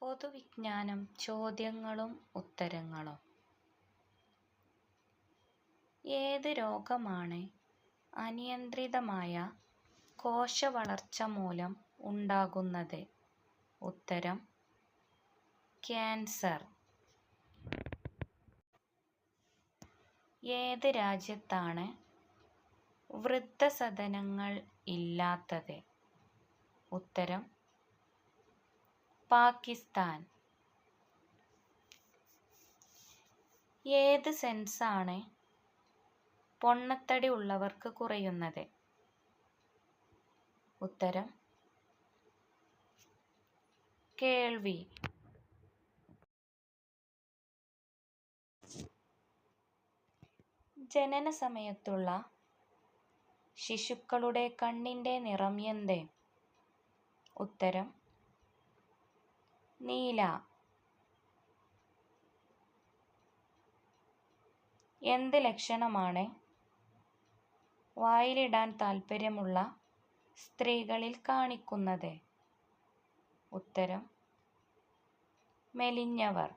പൊതുവിജ്ഞാനം ചോദ്യങ്ങളും ഉത്തരങ്ങളും. ഏത് രോഗമാണ് അനിയന്ത്രിതമായ കോശവളർച്ച മൂലം ഉണ്ടാകുന്നത്? ഉത്തരം ക്യാൻസർ. ഏത് രാജ്യത്താണ് വൃദ്ധസദനങ്ങൾ ഇല്ലാത്തത്? ഉത്തരം പാകിസ്ഥാൻ. ഏത് സെൻസാണ് പൊണ്ണത്തടി ഉള്ളവർക്ക് കുറയുന്നത്? ഉത്തരം കേൾവി. ജനന സമയത്തുള്ള ശിശുക്കളുടെ കണ്ണിൻ്റെ നിറം എന്ത്? ഉത്തരം നീല. എന്ത് ലക്ഷണമാണ് വായിലിടാൻ താൽപ്പര്യമുള്ള സ്ത്രീകളിൽ കാണിക്കുന്നത്? ഉത്തരം മെലിഞ്ഞവർ.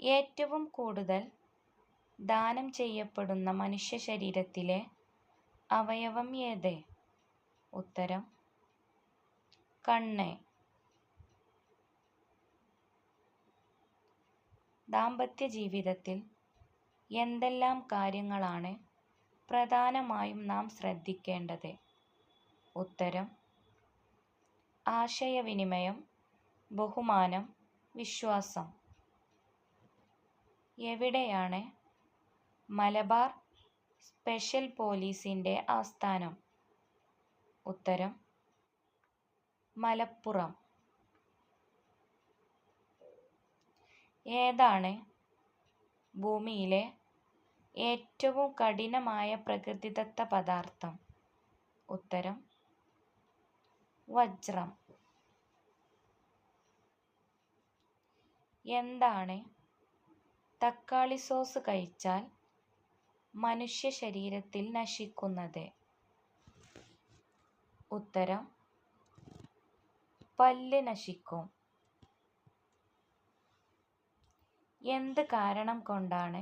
ഏറ്റവും കൂടുതൽ ദാനം ചെയ്യപ്പെടുന്ന മനുഷ്യ ശരീരത്തിലെ അവയവം ഏത്? ഉത്തരം കണ്ണ്. ദാമ്പത്യ ജീവിതത്തിൽ എന്തെല്ലാം കാര്യങ്ങളാണ് പ്രധാനമായും നാം ശ്രദ്ധിക്കേണ്ടത്? ഉത്തരം ആശയവിനിമയം, ബഹുമാനം, വിശ്വാസം. എവിടെയാണ് മലബാർ സ്പെഷ്യൽ പോലീസിൻ്റെ ആസ്ഥാനം? ഉത്തരം മലപ്പുറം. ഏതാണ് ഭൂമിയിലെ ഏറ്റവും കഠിനമായ പ്രകൃതിദത്ത പദാർത്ഥം? ഉത്തരം വജ്രം. എന്താണ് തക്കാളി സോസ് കഴിച്ചാൽ മനുഷ്യ ശരീരത്തിൽ നശിക്കുന്നത്? ഉത്തരം പല്ല് നശിക്കും. എന്ത് കാരണം കൊണ്ടാണ്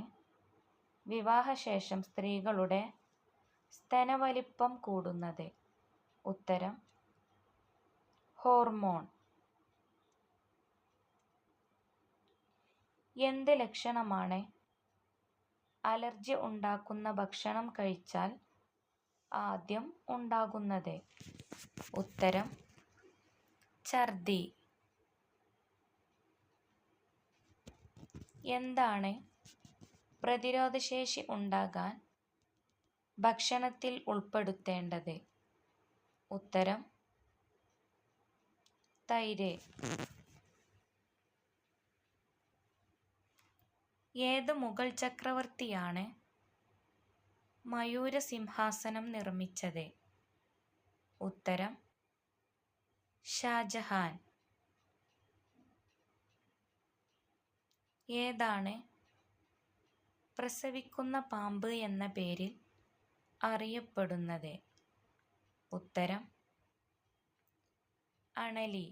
വിവാഹശേഷം സ്ത്രീകളുടെ സ്തനവലിപ്പം കൂടുന്നത്? ഉത്തരം ഹോർമോൺ. എന്ത് ലക്ഷണമാണ് അലർജി ഉണ്ടാക്കുന്ന ഭക്ഷണം കഴിച്ചാൽ ആദ്യം ഉണ്ടാകുന്നത്? ഉത്തരം ഛർദി. എന്താണ് പ്രതിരോധശേഷി ഉണ്ടാകാൻ ഭക്ഷണത്തിൽ ഉൾപ്പെടുത്തേണ്ടത്? ഉത്തരം തൈര്. ഏത് മുഗൾ ചക്രവർത്തിയാണ് മയൂര സിംഹാസനം നിർമ്മിച്ചത്? ഉത്തരം ഷാജഹാൻ. ഏതാണ് പ്രസവിക്കുന്ന പാമ്പ് എന്ന പേരിൽ അറിയപ്പെടുന്നത്? ഉത്തരം അണലി.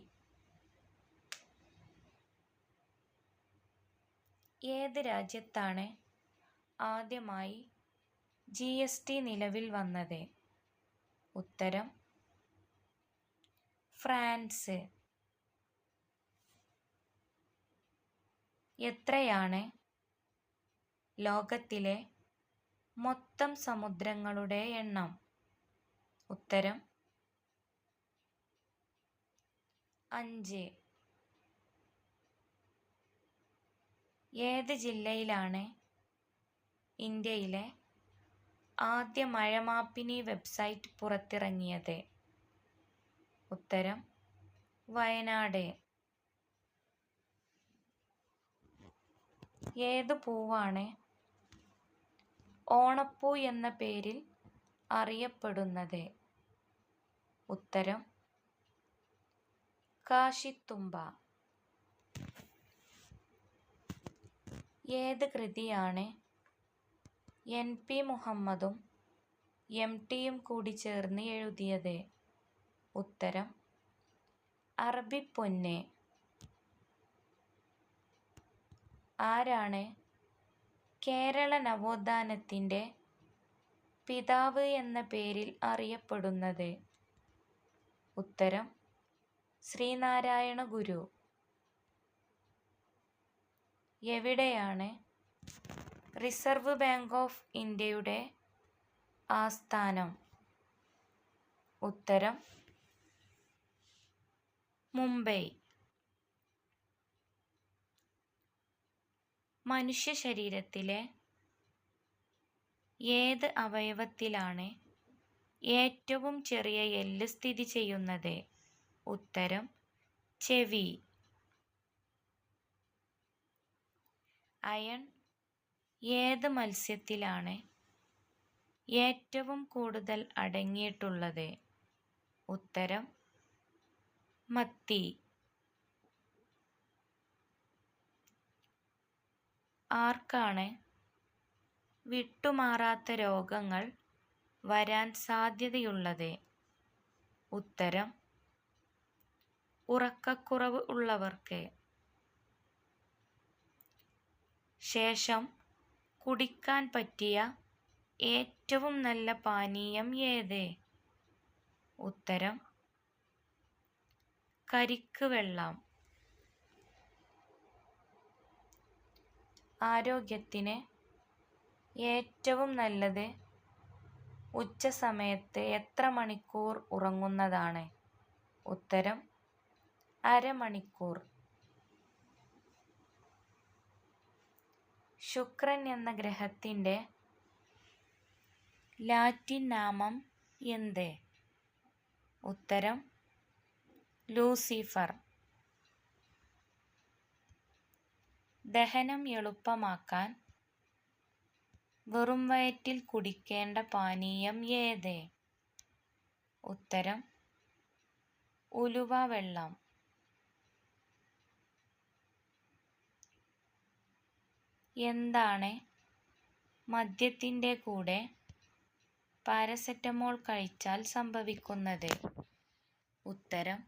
ഏത് രാജ്യത്താണ് ആദ്യമായി GST നിലവിൽ വന്നത്? ഉത്തരം ഫ്രാൻസ്. എത്രയാണ് ലോകത്തിലെ മൊത്തം സമുദ്രങ്ങളുടെ എണ്ണം? ഉത്തരം 5. ഏത് ജില്ലയിലാണ് ഇന്ത്യയിലെ ആദ്യ മഴമാപ്പിനി വെബ്സൈറ്റ് പുറത്തിറങ്ങിയത്? ഉത്തരം വയനാട്. ഏത് പൂവാണ് ഓണപ്പൂ എന്ന പേരിൽ അറിയപ്പെടുന്നത്? ഉത്തരം കാശിത്തുമ്പ. ഏത് കൃതിയാണ് NP മുഹമ്മദും MT യും കൂടി ചേർന്ന് എഴുതിയത്? ഉത്തരം അറബിപ്പൊന്ന്. ആരാണ് കേരള നവോത്ഥാനത്തിൻ്റെ പിതാവ് എന്ന പേരിൽ അറിയപ്പെടുന്നത്? ഉത്തരം ശ്രീനാരായണ ഗുരു. എവിടെയാണ് റിസർവ് ബാങ്ക് ഓഫ് ഇന്ത്യയുടെ ആസ്ഥാനം? ഉത്തരം മുംബൈ. മനുഷ്യ ശരീരത്തിലെ ഏത് അവയവത്തിലാണ് ഏറ്റവും ചെറിയ എല്ല് സ്ഥിതി ചെയ്യുന്നത്? ഉത്തരം ചെവി. അയൺ ഏത് മത്സ്യത്തിലാണ് ഏറ്റവും കൂടുതൽ അടങ്ങിയിട്ടുള്ളത്? ഉത്തരം മത്തി. ആർക്കാണ് വിട്ടുമാറാത്ത രോഗങ്ങൾ വരാൻ സാധ്യതയുള്ളത്? ഉത്തരം ഉറക്കക്കുറവ് ഉള്ളവർക്ക്. ശേഷം കുടിക്കാൻ പറ്റിയ ഏറ്റവും നല്ല പാനീയം ഏത്? ഉത്തരം കരിക്ക് വെള്ളം. ആരോഗ്യത്തിന് ഏറ്റവും നല്ലത് ഉച്ചസമയത്ത് എത്ര മണിക്കൂർ ഉറങ്ങുന്നതാണ്? ഉത്തരം അരമണിക്കൂർ. ശുക്രൻ എന്ന ഗ്രഹത്തിൻ്റെ ലാറ്റിൻ നാമം എന്ത്? ഉത്തരം ലൂസിഫർ. ദഹനം എളുപ്പമാക്കാൻ വെറും വയറ്റിൽ കുടിക്കേണ്ട പാനീയം ഏത്? ഉത്തരം ഉലുവ വെള്ളം. എന്താണ് മദ്യത്തിൻ്റെ കൂടെ പാരസെറ്റമോൾ കഴിച്ചാൽ സംഭവിക്കുന്നത്? ഉത്തരം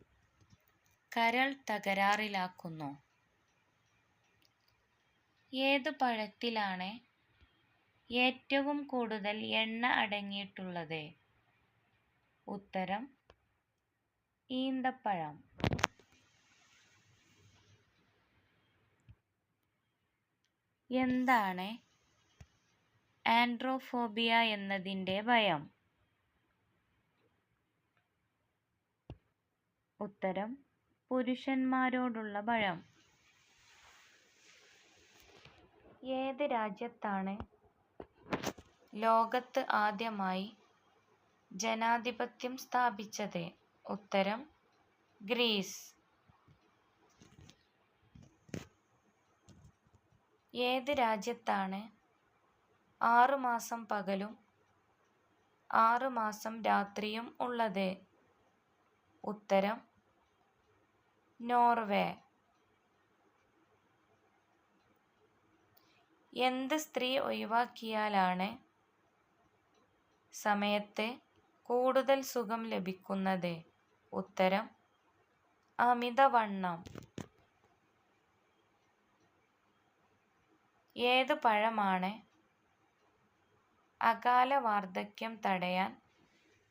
കരൾ തകരാറിലാക്കുന്നു. ഏത് പഴത്തിലാണ് ഏറ്റവും കൂടുതൽ എണ്ണ അടങ്ങിയിട്ടുള്ളത്? ഉത്തരം ഈന്തപ്പഴം. എന്താണ് ആൻഡ്രോഫോബിയ എന്നതിൻ്റെ ഭയം? ഉത്തരം പുരുഷന്മാരോടുള്ള ഭയം. ഏത് രാജ്യത്താണ് ലോകത്ത് ആദ്യമായി ജനാധിപത്യം സ്ഥാപിച്ചത്? ഉത്തരം ഗ്രീസ്. ഏത് രാജ്യത്താണ് 6 മാസം പകലും 6 മാസം രാത്രിയും ഉള്ളത്? ഉത്തരം നോർവേ. എന്ത് സ്ത്രീ ഒഴിവാക്കിയാലാണ് സമയത്ത് കൂടുതൽ സുഖം ലഭിക്കുന്നത്? ഉത്തരം അമിതവണ്ണം. ഏത് പഴമാണ് അകാല വാർദ്ധക്യം തടയാൻ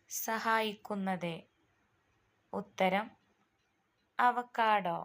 സഹായിക്കുന്നത്? ഉത്തരം അവക്കാഡോ.